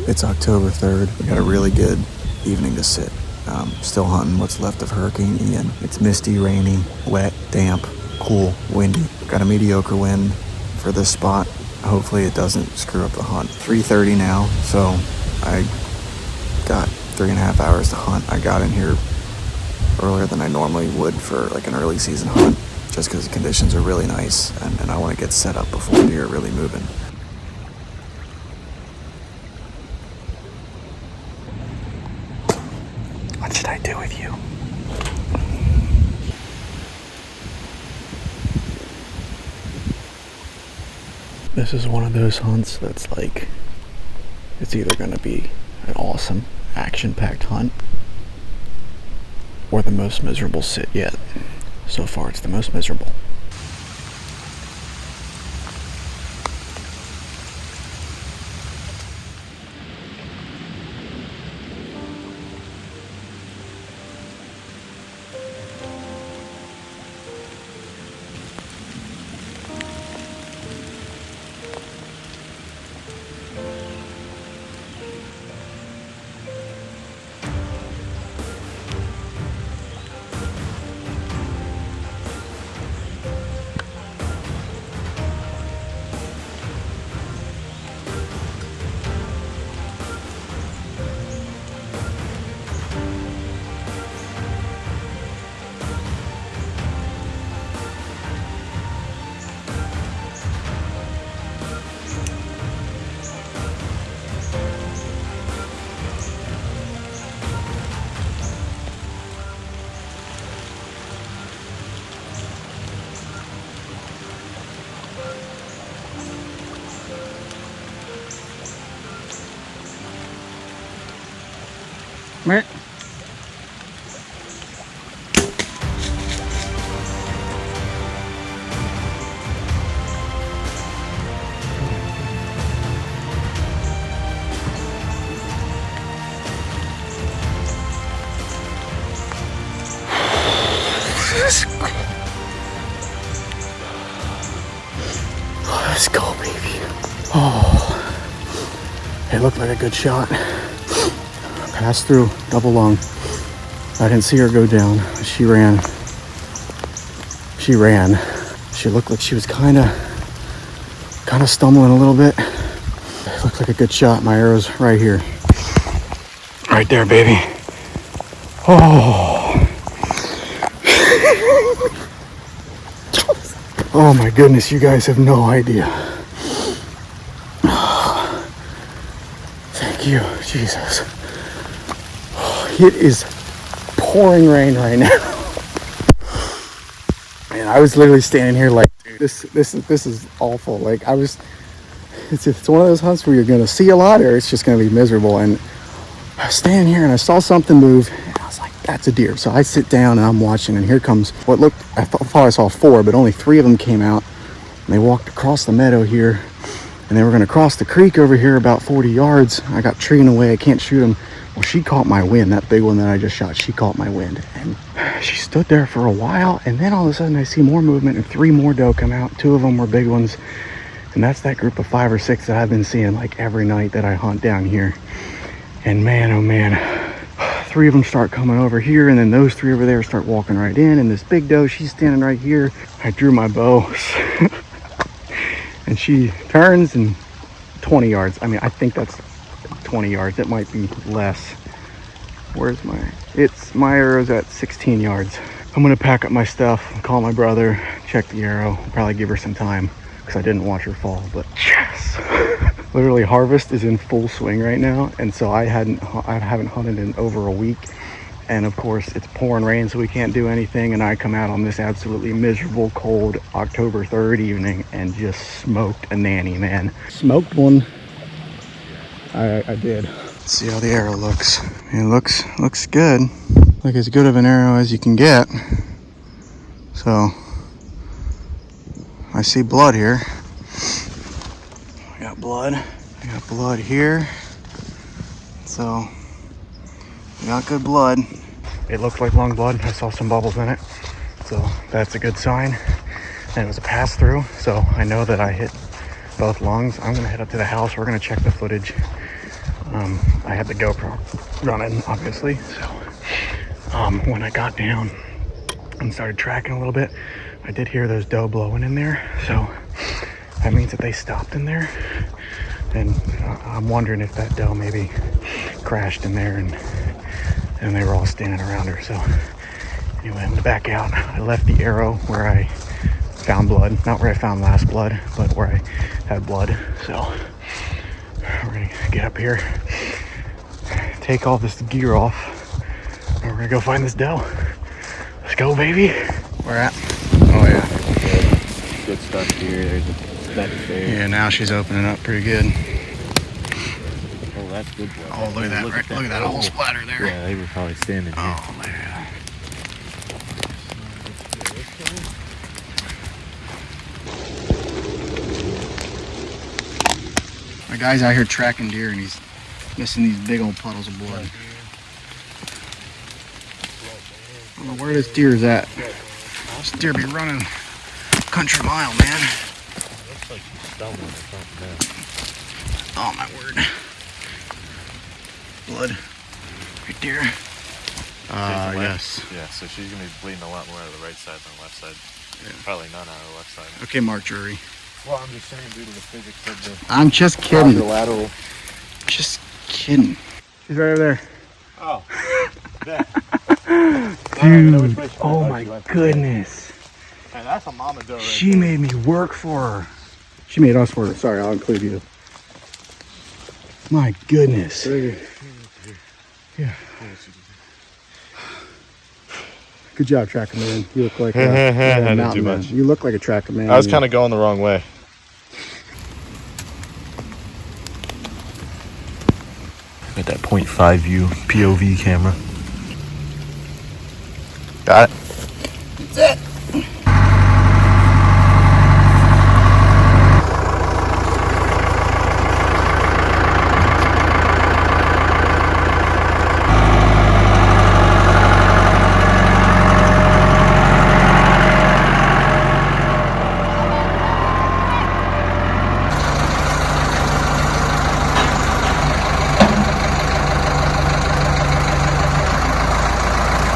It's October 3rd. We got a really good evening to sit. Still hunting what's left of Hurricane Ian. It's misty, rainy, wet, damp, cool, windy. Got a mediocre wind for this spot. Hopefully it doesn't screw up the hunt. 3:30 now, so I got 3.5 hours to hunt. I got in here earlier than I normally would for like an early season hunt, just because the conditions are really nice and I want to get set up before deer are really moving. What should I do with you? This is one of those hunts that's like, it's either going to be an awesome action-packed hunt or the most miserable sit yet. So far it's the most miserable. Meh. Let's go, baby. Oh, it looked like a good shot. Passed through, double lung. I didn't see her go down. She ran. She looked like she was kind of stumbling a little bit. It looked like a good shot. My arrow's right here. Right there, baby. Oh. Oh my goodness, you guys have no idea. Thank you, Jesus. It is pouring rain right now. And I was literally standing here like, dude, this is awful. Like it's one of those hunts where you're gonna see a lot or it's just gonna be miserable. And I was standing here and I saw something move and I was like, that's a deer. So I sit down and I'm watching and here comes what looked, I thought I saw 4, but only 3 of them came out and they walked across the meadow here and they were gonna cross the creek over here about 40 yards. I got treeing away, I can't shoot them. Well, she caught my wind. That big one that I just shot, she caught my wind. And she stood there for a while, and then all of a sudden I see more movement and 3 more doe come out. 2 of them were big ones. And that's that group of 5 or 6 that I've been seeing like every night that I hunt down here. And man, oh man, 3 of them start coming over here, and then those 3 over there start walking right in. And this big doe, she's standing right here. I drew my bow, and she turns and 20 yards. I mean, I think that's 20 yards. It might be less. Where's my arrow's at 16 yards. I'm gonna pack up my stuff, call my brother, check the arrow, probably give her some time because I didn't watch her fall. But yes, literally harvest is in full swing right now, and so I haven't hunted in over a week, and of course it's pouring rain, so we can't do anything. And I come out on this absolutely miserable, cold October 3rd evening and just smoked a nanny, man. Smoked one. I did. Let's see how the arrow looks. It looks good. Like as good of an arrow as you can get. So I see blood here. I got blood. I got blood here. So we got good blood. It looked like lung blood. I saw some bubbles in it. So that's a good sign. And it was a pass through. So I know that I hit both lungs. I'm gonna head up to the house. We're gonna check the footage. I had the GoPro running, obviously. So when I got down and started tracking a little bit, I did hear those doe blowing in there. So that means that they stopped in there. And I'm wondering if that doe maybe crashed in there and they were all standing around her. So anyway, I'm gonna back out. I left the arrow where I found blood, not where I found last blood, but where I had blood. So we're gonna get up here, take all this gear off, and we're gonna go find this doe. Let's go, baby. Where at? Oh yeah. Good stuff here. There's a speck there. Yeah, now she's opening up pretty good. Oh, that's good. Oh, look at that! Look at that whole splatter there. Yeah, they were probably standing here. Oh man. My guy's out here tracking deer and he's missing these big old puddles of blood. I don't know where this deer is at. This deer be running country mile, man. Looks like she's stumbling or something. Oh my word. Blood. Right there. Yes. Yeah, so she's going to be bleeding a lot more out of the right side than the left side. Yeah. Probably none out of the left side. Okay, Mark Drury. Well, I'm just saying due to the physics of the I'm just kidding. lateral. Just kidding. She's right over there. Oh. Yeah. Dude. Oh my goodness. And that's a mama doe right She there. made me work for her. She made us work. Sorry, I'll include you. My goodness. Yeah. Good job, tracker man. You look like a mountain man. You look like a tracker man. I was kind of going the wrong way. Got that 0.5 view POV camera. Got it. That's it.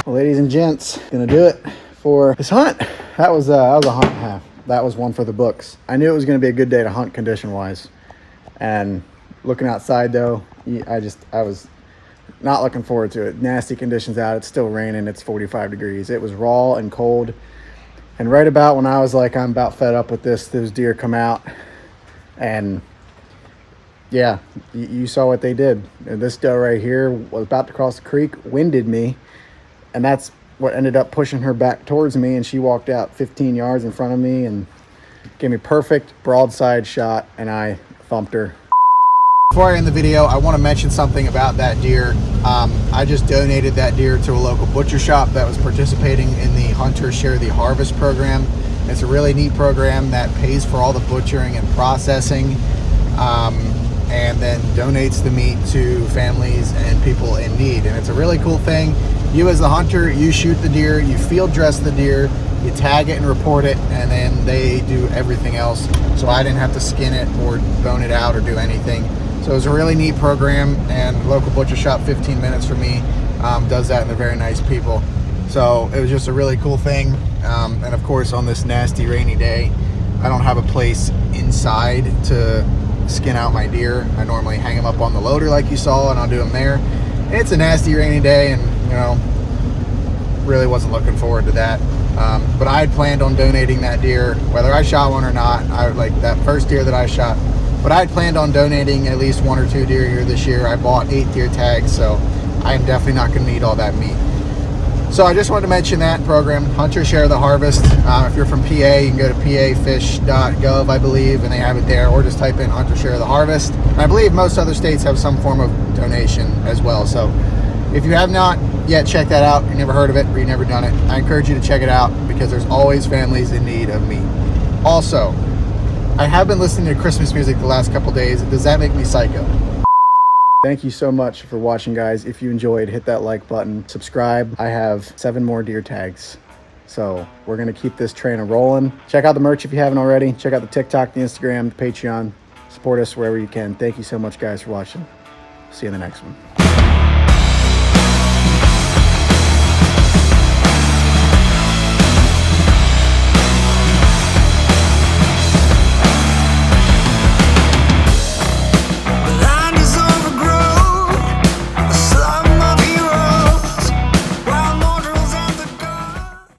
Ladies and gents, gonna do it for this hunt. That was a hunt and a half. That was one for the books. I knew it was gonna be a good day to hunt condition wise, and looking outside though, I was not looking forward to it. Nasty conditions out. It's still raining. It's 45 degrees. It was raw and cold. And right about when I was like, I'm about fed up with this, those deer come out, and yeah, you saw what they did. And this doe right here was about to cross the creek, winded me. And that's what ended up pushing her back towards me, and she walked out 15 yards in front of me and gave me perfect broadside shot, and I thumped her. Before I end the video, I want to mention something about that deer. I just donated that deer to a local butcher shop that was participating in the Hunter Share the Harvest program. It's a really neat program that pays for all the butchering and processing, and then donates the meat to families and people in need. And it's a really cool thing. You as the hunter, you shoot the deer, you field dress the deer, you tag it and report it, and then they do everything else. So I didn't have to skin it or bone it out or do anything. So it was a really neat program, and local butcher shop 15 minutes from me does that, and they're very nice people. So it was just a really cool thing. And of course, on this nasty rainy day, I don't have a place inside to skin out my deer. I normally hang them up on the loader like you saw, and I'll do them there. It's a nasty rainy day, and you know, really wasn't looking forward to that. But I had planned on donating that deer, whether I shot one or not. I like that first deer that I shot, but I had planned on donating at least 1 or 2 deer here this year. I bought 8 deer tags, so I'm definitely not going to need all that meat. So I just wanted to mention that program, Hunter Share the Harvest. If you're from PA, you can go to pafish.gov, I believe, and they have it there, or just type in Hunter Share the Harvest. And I believe most other states have some form of donation as well. So if you have not yet checked that out, you never heard of it, or you've never done it, I encourage you to check it out, because there's always families in need of meat. Also, I have been listening to Christmas music the last couple days. Does that make me psycho? Thank you so much for watching, guys. If you enjoyed, hit that like button, subscribe. I have 7 more deer tags, so we're gonna keep this train rolling. Check out the merch if you haven't already. Check out the TikTok, the Instagram, the Patreon. Support us wherever you can. Thank you so much, guys, for watching. See you in the next one.